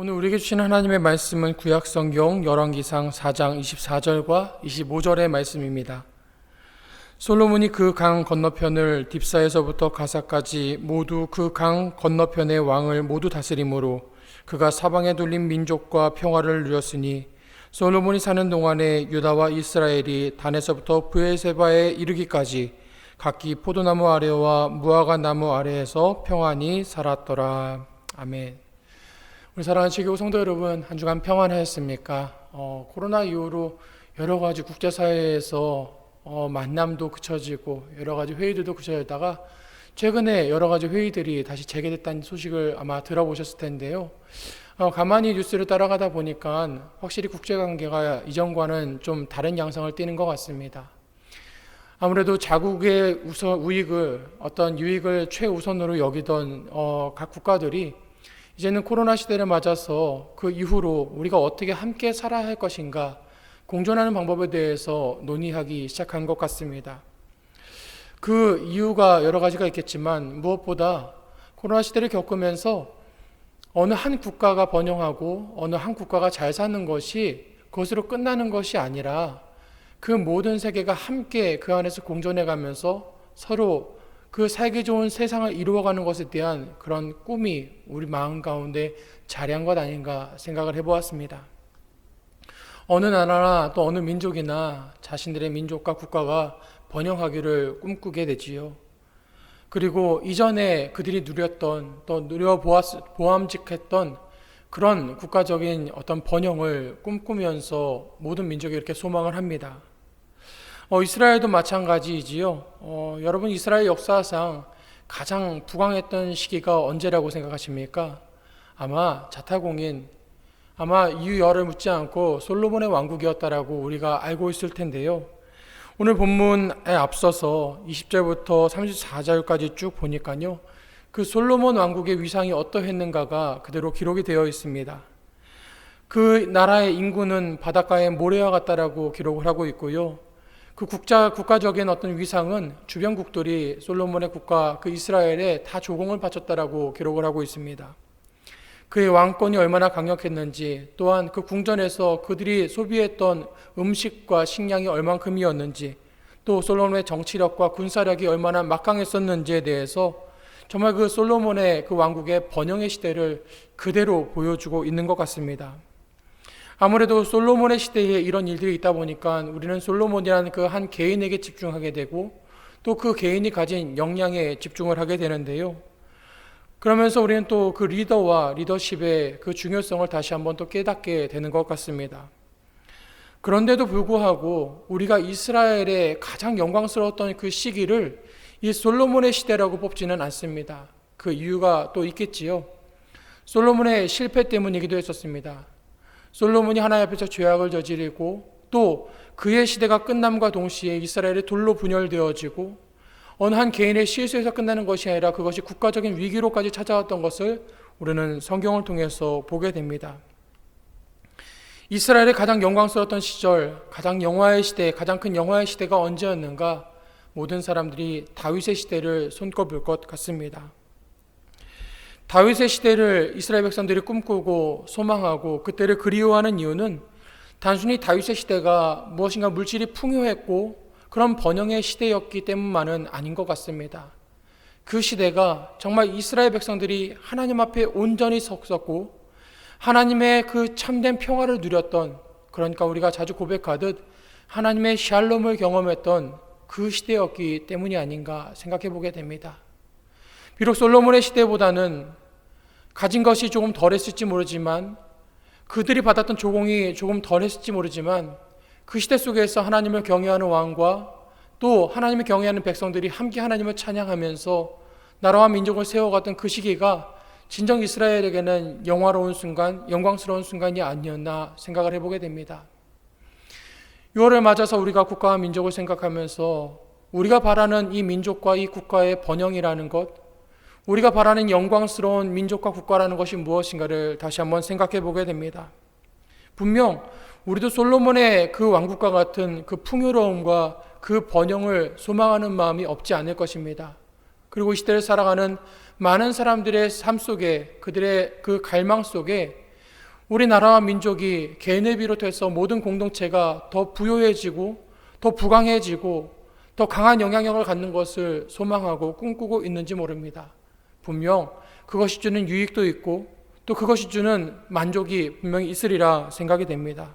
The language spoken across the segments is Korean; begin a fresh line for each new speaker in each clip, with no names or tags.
오늘 우리에게 주신 하나님의 말씀은 구약성경 열왕기상 4장 24절과 25절의 말씀입니다. 솔로몬이 그 강 건너편을 딥사에서부터 가사까지 모두 그 강 건너편의 왕을 모두 다스림으로 그가 사방에 둘린 민족과 평화를 누렸으니 솔로몬이 사는 동안에 유다와 이스라엘이 단에서부터 브에세바에 이르기까지 각기 포도나무 아래와 무화과 나무 아래에서 평안히 살았더라. 아멘. 우리 사랑하는 지교우 성도 여러분, 한 주간 평안하셨습니까? 코로나 이후로 여러 가지 국제사회에서 만남도 그쳐지고 여러 가지 회의들도 그쳐졌다가 최근에 여러 가지 회의들이 다시 재개됐다는 소식을 아마 들어보셨을 텐데요. 가만히 뉴스를 따라가다 보니까 확실히 국제관계가 이전과는 좀 다른 양상을 띠는 것 같습니다. 아무래도 자국의 우익을 어떤 유익을 최우선으로 여기던 각 국가들이 이제는 코로나 시대를 맞아서 그 이후로 우리가 어떻게 함께 살아야 할 것인가 공존하는 방법에 대해서 논의하기 시작한 것 같습니다. 그 이유가 여러 가지가 있겠지만 무엇보다 코로나 시대를 겪으면서 어느 한 국가가 번영하고 어느 한 국가가 잘 사는 것이 그것으로 끝나는 것이 아니라 그 모든 세계가 함께 그 안에서 공존해 가면서 서로 그 살기 좋은 세상을 이루어가는 것에 대한 그런 꿈이 우리 마음 가운데 자리한 것 아닌가 생각을 해보았습니다. 어느 나라나 또 어느 민족이나 자신들의 민족과 국가가 번영하기를 꿈꾸게 되지요. 그리고 이전에 그들이 누렸던 또 누려보암직했던 그런 국가적인 어떤 번영을 꿈꾸면서 모든 민족이 이렇게 소망을 합니다. 이스라엘도 마찬가지이지요. 여러분 이스라엘 역사상 가장 부강했던 시기가 언제라고 생각하십니까? 아마 자타공인, 아마 이유열을 묻지 않고 솔로몬의 왕국이었다라고 우리가 알고 있을 텐데요. 오늘 본문에 앞서서 20절부터 34절까지 쭉 보니까요. 그 솔로몬 왕국의 위상이 어떠했는가가 그대로 기록이 되어 있습니다. 그 나라의 인구는 바닷가의 모래와 같다라고 기록을 하고 있고요. 그 국가적인 어떤 위상은 주변국들이 솔로몬의 국가 그 이스라엘에 다 조공을 바쳤다라고 기록을 하고 있습니다. 그의 왕권이 얼마나 강력했는지, 또한 그 궁전에서 그들이 소비했던 음식과 식량이 얼만큼이었는지, 또 솔로몬의 정치력과 군사력이 얼마나 막강했었는지에 대해서 정말 그 솔로몬의 그 왕국의 번영의 시대를 그대로 보여주고 있는 것 같습니다. 아무래도 솔로몬의 시대에 이런 일들이 있다 보니까 우리는 솔로몬이라는 그 한 개인에게 집중하게 되고 또 그 개인이 가진 역량에 집중을 하게 되는데요. 그러면서 우리는 또 그 리더와 리더십의 그 중요성을 다시 한번 또 깨닫게 되는 것 같습니다. 그런데도 불구하고 우리가 이스라엘의 가장 영광스러웠던 그 시기를 이 솔로몬의 시대라고 뽑지는 않습니다. 그 이유가 또 있겠지요. 솔로몬의 실패 때문이기도 했었습니다. 솔로몬이 하나님 앞에서 죄악을 저지르고 또 그의 시대가 끝남과 동시에 이스라엘이 돌로 분열되어지고 어느 한 개인의 실수에서 끝나는 것이 아니라 그것이 국가적인 위기로까지 찾아왔던 것을 우리는 성경을 통해서 보게 됩니다. 이스라엘의 가장 영광스러웠던 시절, 가장 영화의 시대, 가장 큰 영화의 시대가 언제였는가? 모든 사람들이 다윗의 시대를 손꼽을 것 같습니다. 다윗의 시대를 이스라엘 백성들이 꿈꾸고 소망하고 그때를 그리워하는 이유는 단순히 다윗의 시대가 무엇인가 물질이 풍요했고 그런 번영의 시대였기 때문만은 아닌 것 같습니다. 그 시대가 정말 이스라엘 백성들이 하나님 앞에 온전히 섰었고 하나님의 그 참된 평화를 누렸던, 그러니까 우리가 자주 고백하듯 하나님의 샬롬을 경험했던 그 시대였기 때문이 아닌가 생각해 보게 됩니다. 비록 솔로몬의 시대보다는 가진 것이 조금 덜했을지 모르지만, 그들이 받았던 조공이 조금 덜했을지 모르지만, 그 시대 속에서 하나님을 경외하는 왕과 또 하나님을 경외하는 백성들이 함께 하나님을 찬양하면서 나라와 민족을 세워갔던 그 시기가 진정 이스라엘에게는 영화로운 순간, 영광스러운 순간이 아니었나 생각을 해보게 됩니다. 6월을 맞아서 우리가 국가와 민족을 생각하면서 우리가 바라는 이 민족과 이 국가의 번영이라는 것, 우리가 바라는 영광스러운 민족과 국가라는 것이 무엇인가를 다시 한번 생각해 보게 됩니다. 분명 우리도 솔로몬의 그 왕국과 같은 그 풍요로움과 그 번영을 소망하는 마음이 없지 않을 것입니다. 그리고 이 시대를 살아가는 많은 사람들의 삶 속에, 그들의 그 갈망 속에 우리나라와 민족이 개인을 비롯해서 모든 공동체가 더 부유해지고 더 부강해지고 더 강한 영향력을 갖는 것을 소망하고 꿈꾸고 있는지 모릅니다. 분명 그것이 주는 유익도 있고 또 그것이 주는 만족이 분명히 있으리라 생각이 됩니다.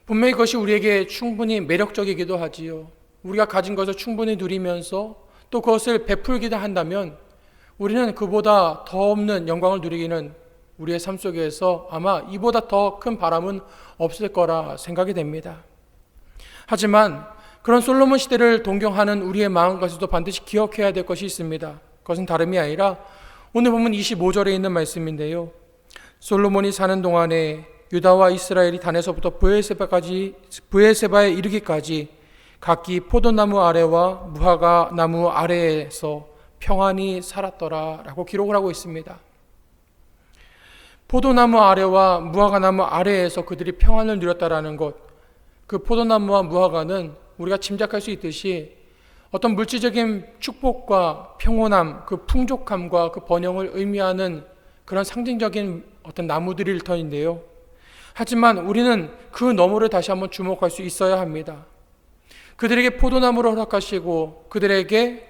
분명히 그것이 우리에게 충분히 매력적이기도 하지요. 우리가 가진 것을 충분히 누리면서 또 그것을 베풀기도 한다면 우리는 그보다 더 없는 영광을 누리기는 우리의 삶 속에서 아마 이보다 더 큰 바람은 없을 거라 생각이 됩니다. 하지만 그런 솔로몬 시대를 동경하는 우리의 마음까지도 반드시 기억해야 될 것이 있습니다. 그것은 다름이 아니라 오늘 보면 25절에 있는 말씀인데요. 솔로몬이 사는 동안에 유다와 이스라엘이 단에서부터 브엘세바에 이르기까지 각기 포도나무 아래와 무화과 나무 아래에서 평안히 살았더라 라고 기록을 하고 있습니다. 포도나무 아래와 무화과나무 아래에서 그들이 평안을 누렸다라는 것, 그 포도나무와 무화과는 우리가 짐작할 수 있듯이 어떤 물질적인 축복과 평온함, 그 풍족함과 그 번영을 의미하는 그런 상징적인 어떤 나무들일 터인데요. 하지만 우리는 그 너머를 다시 한번 주목할 수 있어야 합니다. 그들에게 포도나무를 허락하시고 그들에게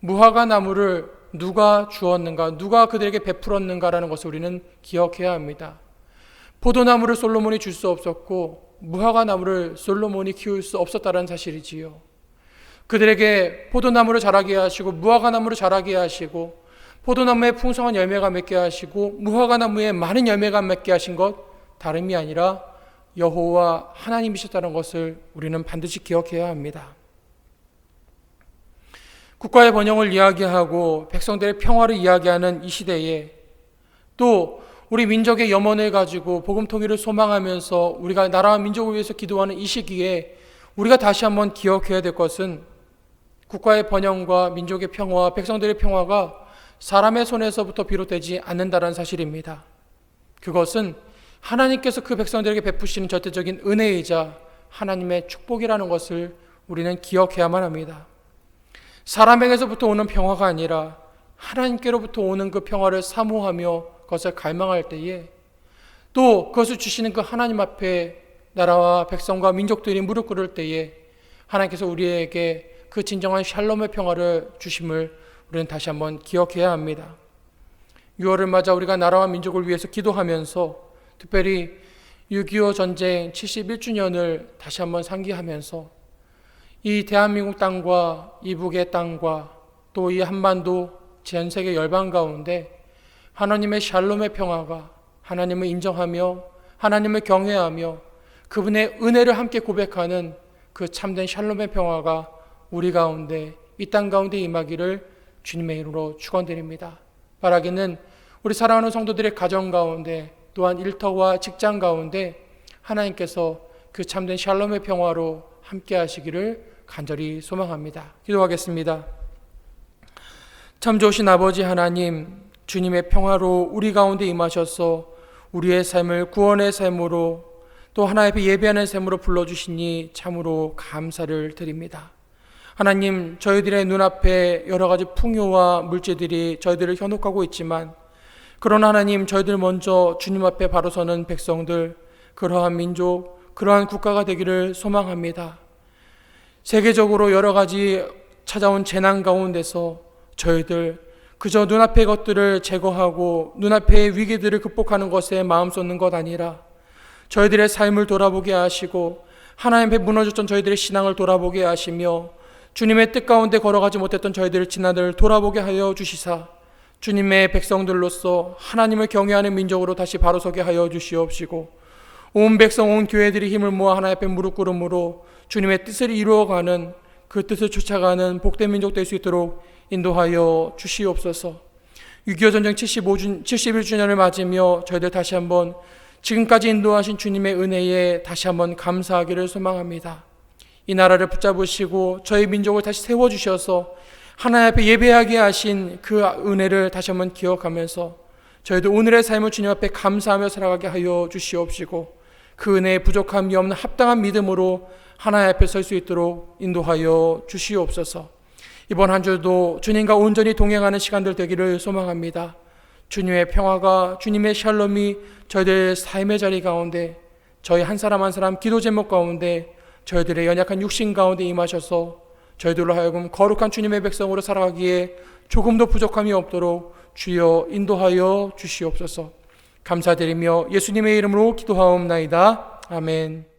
무화과 나무를 누가 주었는가, 누가 그들에게 베풀었는가라는 것을 우리는 기억해야 합니다. 포도나무를 솔로몬이 줄 수 없었고 무화과 나무를 솔로몬이 키울 수 없었다는 사실이지요. 그들에게 포도나무를 자라게 하시고 무화과 나무를 자라게 하시고 포도나무에 풍성한 열매가 맺게 하시고 무화과 나무에 많은 열매가 맺게 하신 것 다름이 아니라 여호와 하나님이셨다는 것을 우리는 반드시 기억해야 합니다. 국가의 번영을 이야기하고 백성들의 평화를 이야기하는 이 시대에 또 우리 민족의 염원을 가지고 복음 통일을 소망하면서 우리가 나라와 민족을 위해서 기도하는 이 시기에 우리가 다시 한번 기억해야 될 것은 국가의 번영과 민족의 평화, 백성들의 평화가 사람의 손에서부터 비롯되지 않는다는 사실입니다. 그것은 하나님께서 그 백성들에게 베푸시는 절대적인 은혜이자 하나님의 축복이라는 것을 우리는 기억해야만 합니다. 사람에게서부터 오는 평화가 아니라 하나님께로부터 오는 그 평화를 사모하며 그것을 갈망할 때에 또 그것을 주시는 그 하나님 앞에 나라와 백성과 민족들이 무릎 꿇을 때에 하나님께서 우리에게 그 진정한 샬롬의 평화를 주심을 우리는 다시 한번 기억해야 합니다. 6월을 맞아 우리가 나라와 민족을 위해서 기도하면서 특별히 6.25 전쟁 71주년을 다시 한번 상기하면서 이 대한민국 땅과 이북의 땅과 또 이 한반도 전 세계 열방 가운데 하나님의 샬롬의 평화가 하나님을 인정하며 하나님을 경외하며 그분의 은혜를 함께 고백하는 그 참된 샬롬의 평화가 우리 가운데 이 땅 가운데 임하기를 주님의 이름으로 축원드립니다. 바라기는 우리 사랑하는 성도들의 가정 가운데 또한 일터와 직장 가운데 하나님께서 그 참된 샬롬의 평화로 함께 하시기를 간절히 소망합니다. 기도하겠습니다. 참 좋으신 아버지 하나님, 주님의 평화로 우리 가운데 임하셔서 우리의 삶을 구원의 삶으로 또 하나님 앞에 예배하는 삶으로 불러주시니 참으로 감사를 드립니다. 하나님, 저희들의 눈앞에 여러 가지 풍요와 물질들이 저희들을 현혹하고 있지만 그러나 하나님, 저희들 먼저 주님 앞에 바로 서는 백성들, 그러한 민족, 그러한 국가가 되기를 소망합니다. 세계적으로 여러 가지 찾아온 재난 가운데서 저희들 그저 눈앞의 것들을 제거하고 눈앞의 위기들을 극복하는 것에 마음 쏟는 것 아니라 저희들의 삶을 돌아보게 하시고 하나님 앞에 무너졌던 저희들의 신앙을 돌아보게 하시며 주님의 뜻 가운데 걸어가지 못했던 저희들의 지난을 돌아보게 하여 주시사 주님의 백성들로서 하나님을 경외하는 민족으로 다시 바로 서게 하여 주시옵시고 온 백성 온 교회들이 힘을 모아 하나님 앞에 무릎 꿇음으로 주님의 뜻을 이루어가는 그 뜻을 쫓아가는 복된 민족 될 수 있도록 인도하여 주시옵소서. 6.25 전쟁 71주년을 맞으며 저희들 다시 한번 지금까지 인도하신 주님의 은혜에 다시 한번 감사하기를 소망합니다. 이 나라를 붙잡으시고 저희 민족을 다시 세워주셔서 하나님 앞에 예배하게 하신 그 은혜를 다시 한번 기억하면서 저희도 오늘의 삶을 주님 앞에 감사하며 살아가게 하여 주시옵시고 그 은혜에 부족함이 없는 합당한 믿음으로 하나님 앞에 설 수 있도록 인도하여 주시옵소서. 이번 한 주도 주님과 온전히 동행하는 시간들 되기를 소망합니다. 주님의 평화가, 주님의 샬롬이 저희들 삶의 자리 가운데, 저희 한 사람 한 사람 기도 제목 가운데, 저희들의 연약한 육신 가운데 임하셔서 저희들로 하여금 거룩한 주님의 백성으로 살아가기에 조금도 부족함이 없도록 주여 인도하여 주시옵소서. 감사드리며 예수님의 이름으로 기도하옵나이다. 아멘.